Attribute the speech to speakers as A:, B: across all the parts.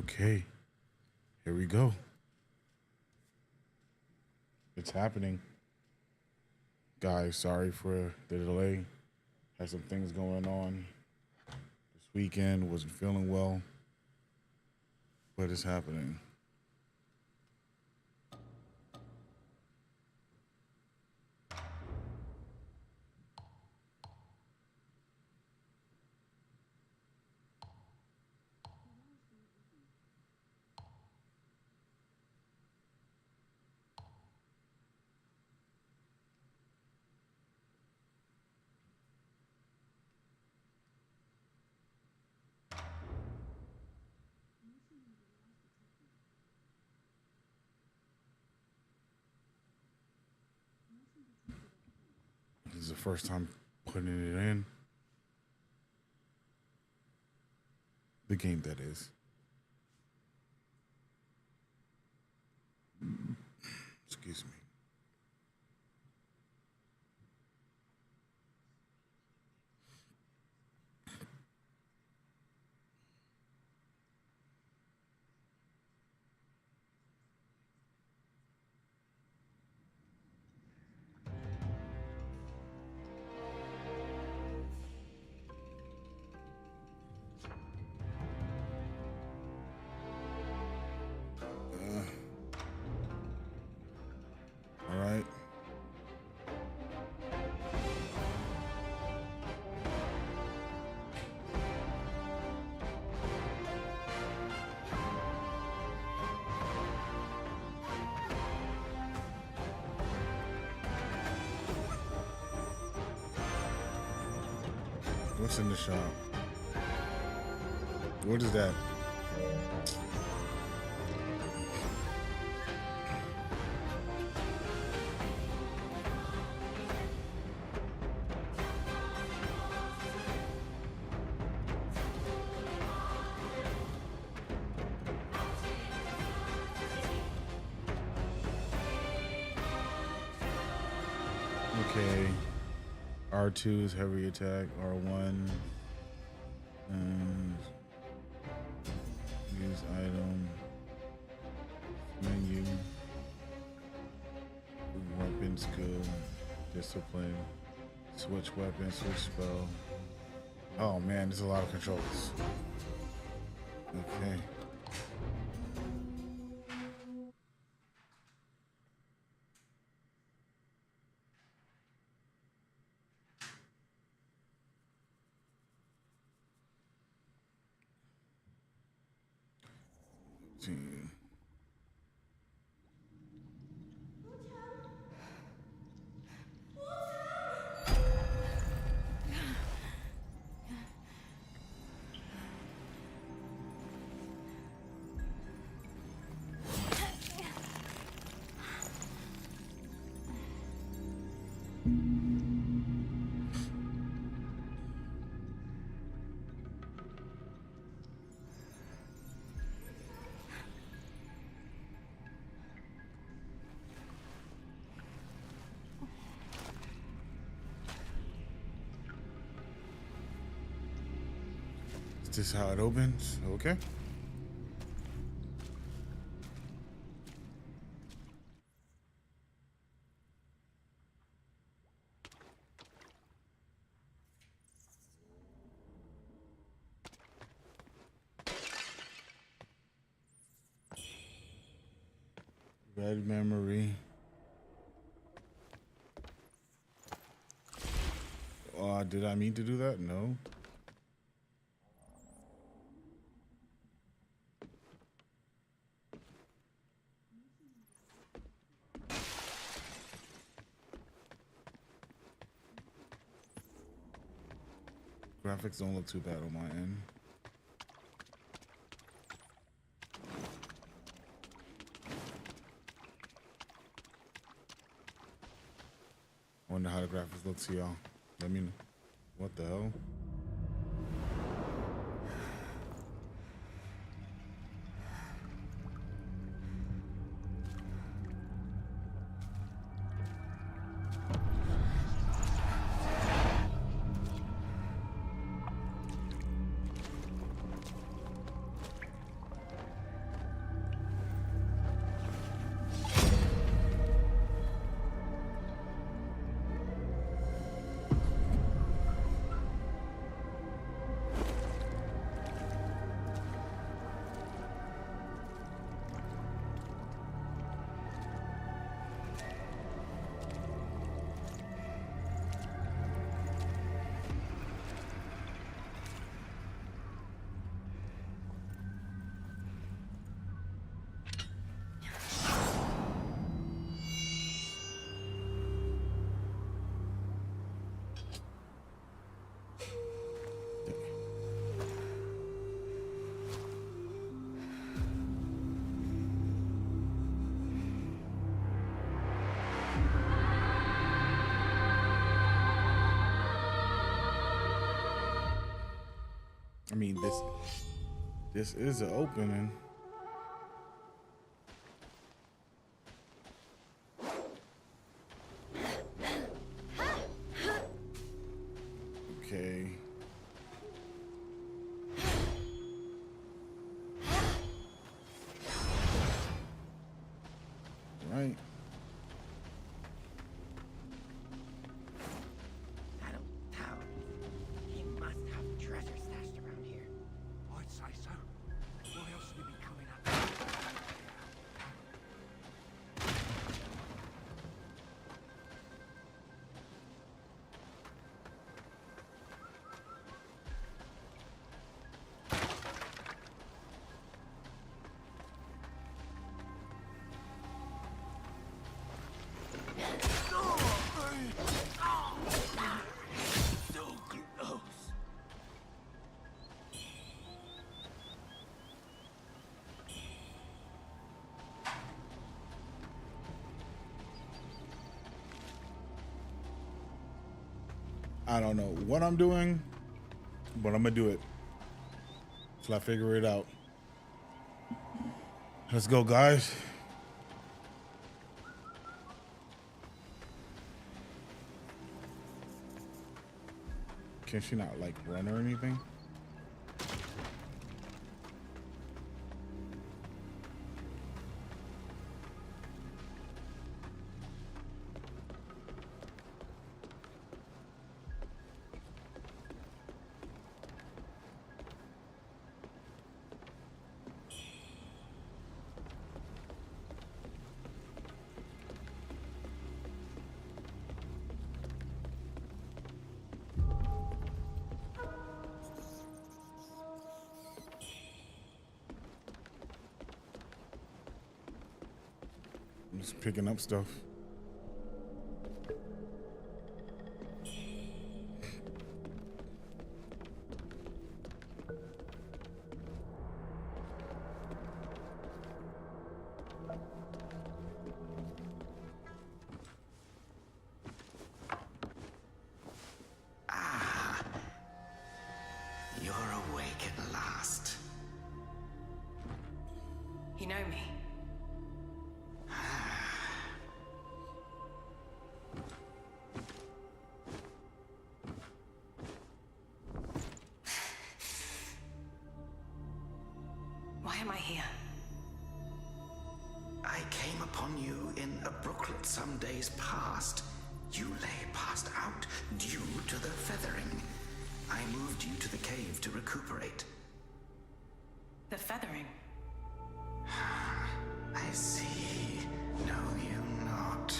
A: Okay, here we go. It's happening. Guys, sorry for the delay. Had some things going on this weekend. Wasn't feeling well, but it's happening. This is the first time putting it in. The game, that is. Excuse me. All right. What's in the shop? What is that? Okay. R2 is heavy attack. R1 use item menu, weapon skill, discipline, switch weapon, switch spell. Oh man, there's a lot of controls. Okay. Is this how it opens? Okay. Red memory. Did I mean to do that? No. Graphics don't look too bad on my end. Wonder how the graphics look to y'all. Let me know. What the hell? I mean, this is an opening. Okay. Right.
B: That old town. He must have treasure stashed around here.
C: I'd say so. What else would he be coming up?
B: So close.
A: I don't know what I'm doing, but I'm gonna do it till I figure it out. Let's go, guys. Can she not like run or anything? I'm just picking up stuff.
B: You're awake at last.
D: You know me. Why am I here?
B: I came upon you in a brooklet some days past. You lay passed out due to the feathering. I moved you to the cave to recuperate.
D: The feathering.
B: I see. Know you not.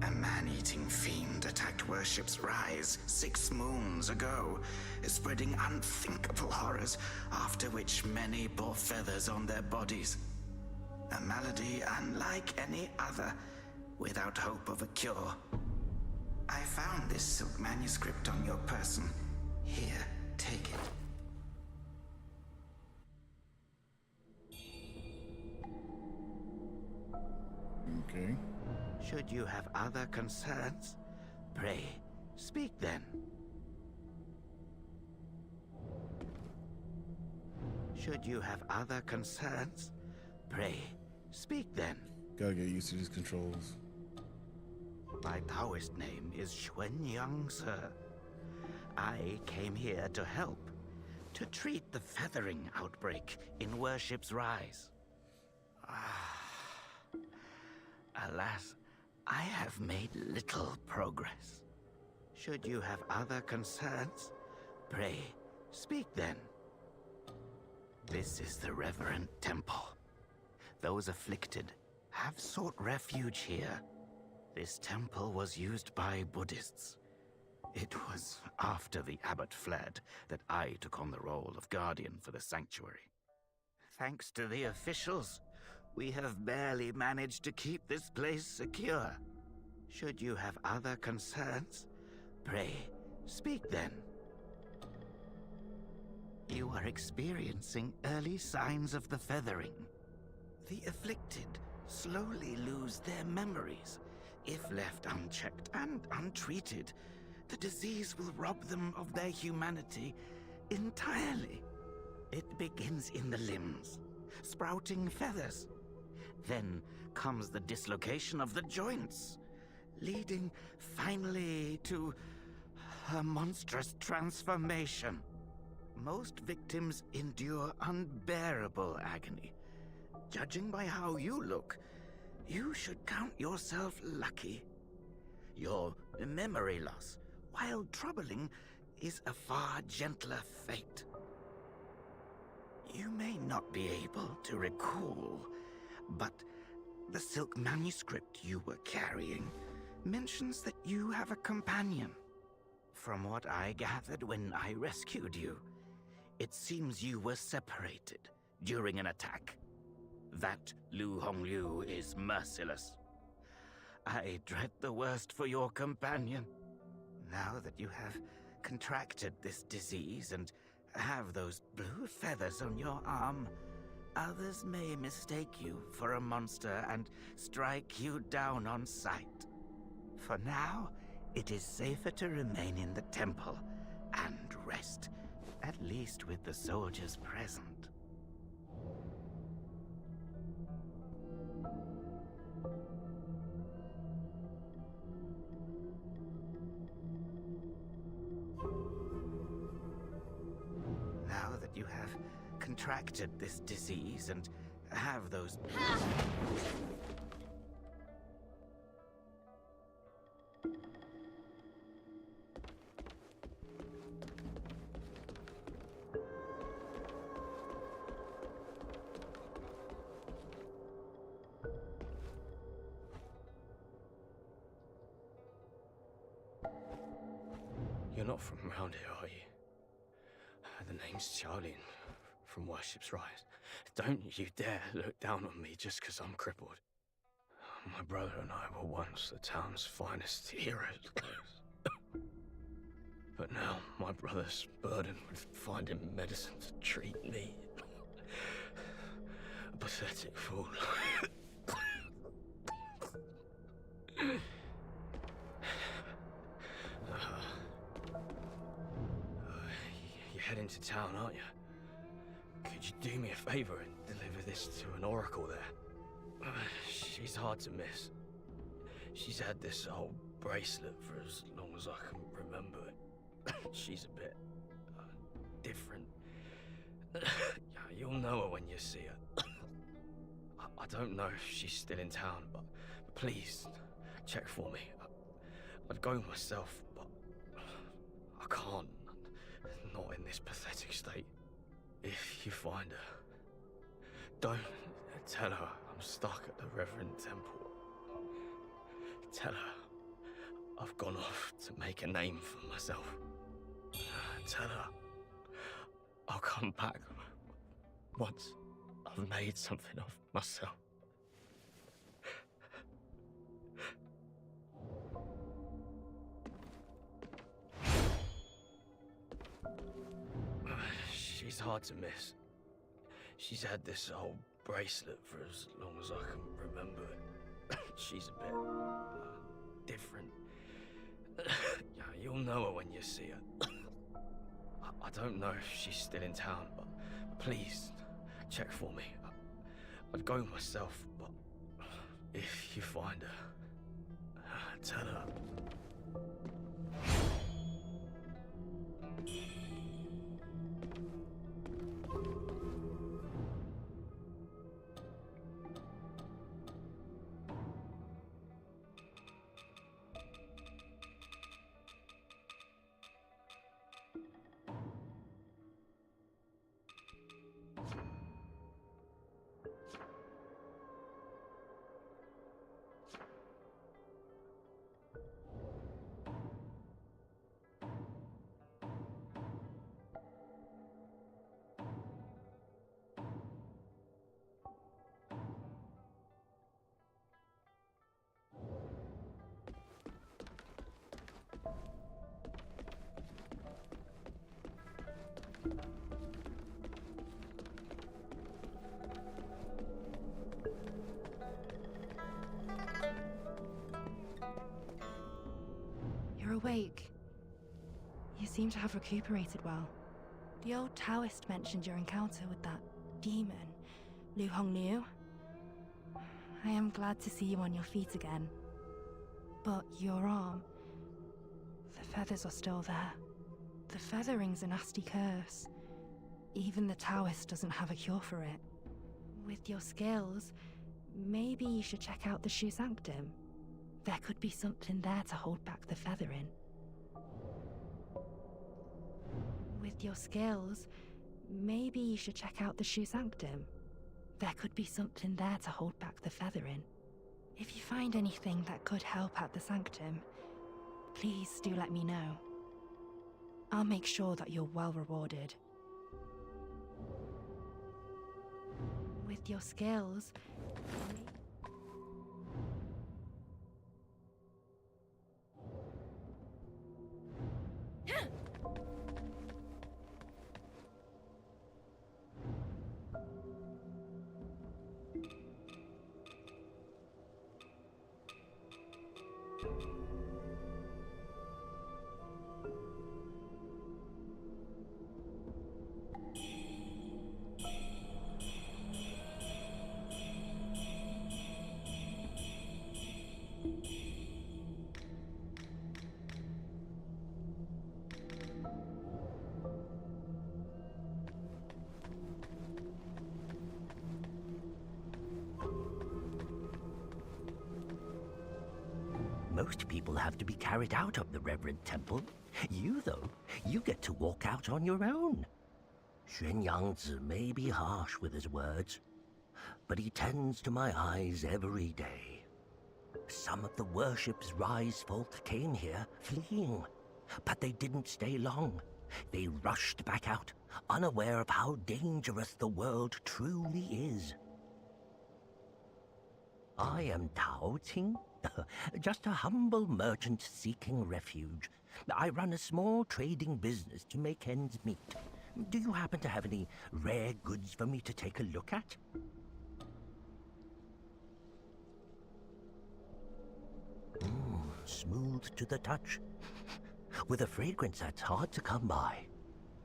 B: A man-eating fiend attacked Worship's Rise 6 moons ago, spreading unthinkable horrors, after which many bore feathers on their bodies. A malady unlike any other, without hope of a cure. I found this silk manuscript on your person. Here, take it.
A: Okay.
B: Should you have other concerns, pray, speak then. Should you have other concerns, pray, speak then.
A: Gotta get used to these controls.
B: My Taoist name is Xuanyang, sir. I came here to help, to treat the feathering outbreak in Worship's Rise. Alas, I have made little progress. Should you have other concerns, pray, speak then. This is the Reverend Temple. Those afflicted have sought refuge here. This temple was used by Buddhists. It was after the abbot fled that I took on the role of guardian for the sanctuary. Thanks to the officials, we have barely managed to keep this place secure. Should you have other concerns, pray, speak then. You are experiencing early signs of the feathering. The afflicted slowly lose their memories. If left unchecked and untreated, the disease will rob them of their humanity entirely. It begins in the limbs, sprouting feathers. Then comes the dislocation of the joints, leading finally to a monstrous transformation. Most victims endure unbearable agony. Judging by how you look, you should count yourself lucky. Your memory loss, while troubling, is a far gentler fate. You may not be able to recall, but the silk manuscript you were carrying mentions that you have a companion. From what I gathered when I rescued you, it seems you were separated during an attack. That Lu Hongliu is merciless. I dread the worst for your companion. Now that you have contracted this disease and have those blue feathers on your arm, others may mistake you for a monster and strike you down on sight. For now, it is safer to remain in the temple and rest, at least with the soldiers present. Now that you have contracted this disease and have those...
E: You're not from around here, are you? The name's Charlie from Worship's Rise. Don't you dare look down on me just because I'm crippled. My brother and I were once the town's finest heroes. But now my brother's burdened with finding medicine to treat me. A pathetic fool. You're heading to town, aren't you? Could you do me a favor and deliver this to an oracle there? She's hard to miss. She's had this old bracelet for as long as I can remember it. She's a bit different. Yeah, you'll know her when you see her. I don't know if she's still in town, but please check for me. I'd go myself, but I can't. Not in this pathetic state. If you find her, don't tell her I'm stuck at the Reverend Temple. Tell her I've gone off to make a name for myself. Tell her I'll come back once I've made something of myself. She's hard to miss. She's had this old bracelet for as long as I can remember it. She's a bit different. Yeah, you'll know her when you see her. I don't know if she's still in town, but please check for me. I'd go myself, but if you find her, tell her.
F: You're awake. You seem to have recuperated well. The old Taoist mentioned your encounter with that demon, Lu Hong Liu. I am glad to see you on your feet again. But your arm, the feathers are still there. The feathering's a nasty curse. Even the Taoist doesn't have a cure for it. With your skills, maybe you should check out the Shu Sanctum. There could be something there to hold back the feathering. With your skills, maybe you should check out the Shu Sanctum. There could be something there to hold back the feathering. If you find anything that could help at the Sanctum, please do let me know. I'll make sure that you're well rewarded. With your skills,
G: Most people have to be carried out of the Reverend Temple. You, though, you get to walk out on your own. Xuan Yangzi may be harsh with his words, but he tends to my eyes every day. Some of the worship's rise folk came here fleeing, but they didn't stay long. They rushed back out, unaware of how dangerous the world truly is. I am Tao Ting, just a humble merchant seeking refuge. I run a small trading business to make ends meet. Do you happen to have any rare goods for me to take a look at? Smooth to the touch, with a fragrance that's hard to come by.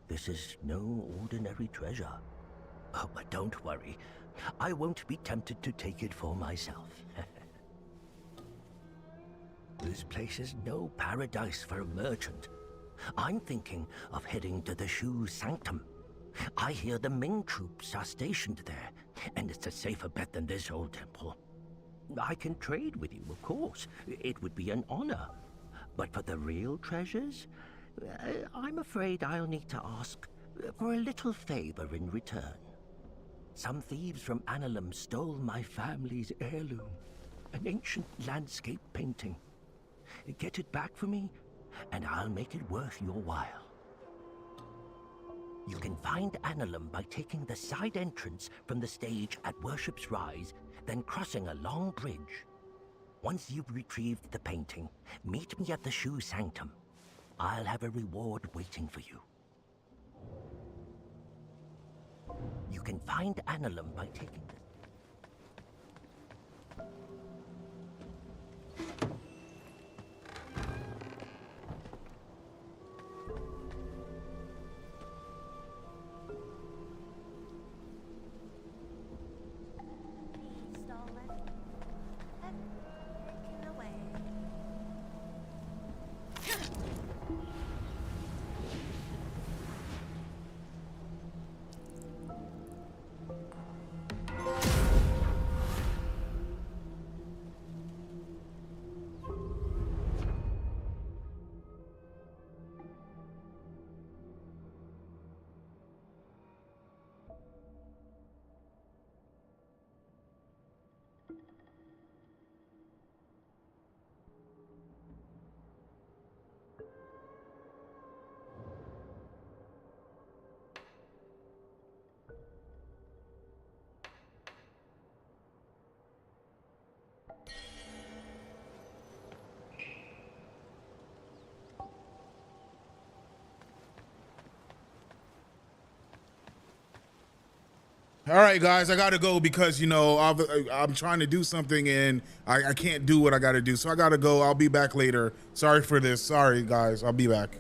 G: This is no ordinary treasure. Oh, but don't worry. I won't be tempted to take it for myself. This place is no paradise for a merchant. I'm thinking of heading to the Shu Sanctum. I hear the Ming troops are stationed there, and it's a safer bet than this old temple. I can trade with you, of course. It would be an honor. But for the real treasures, I'm afraid I'll need to ask for a little favor in return. Some thieves from Annalum stole my family's heirloom, an ancient landscape painting. Get it back for me, and I'll make it worth your while. You can find Annalum by taking the side entrance from the stage at Worship's Rise, then crossing a long bridge. Once you've retrieved the painting, meet me at the Shu Sanctum. I'll have a reward waiting for you. You can find Annalum by taking the...
A: All right, guys, I got to go because, you know, I'm trying to do something and I can't do what I got to do. So I got to go. I'll be back later. Sorry for this. Sorry, guys. I'll be back.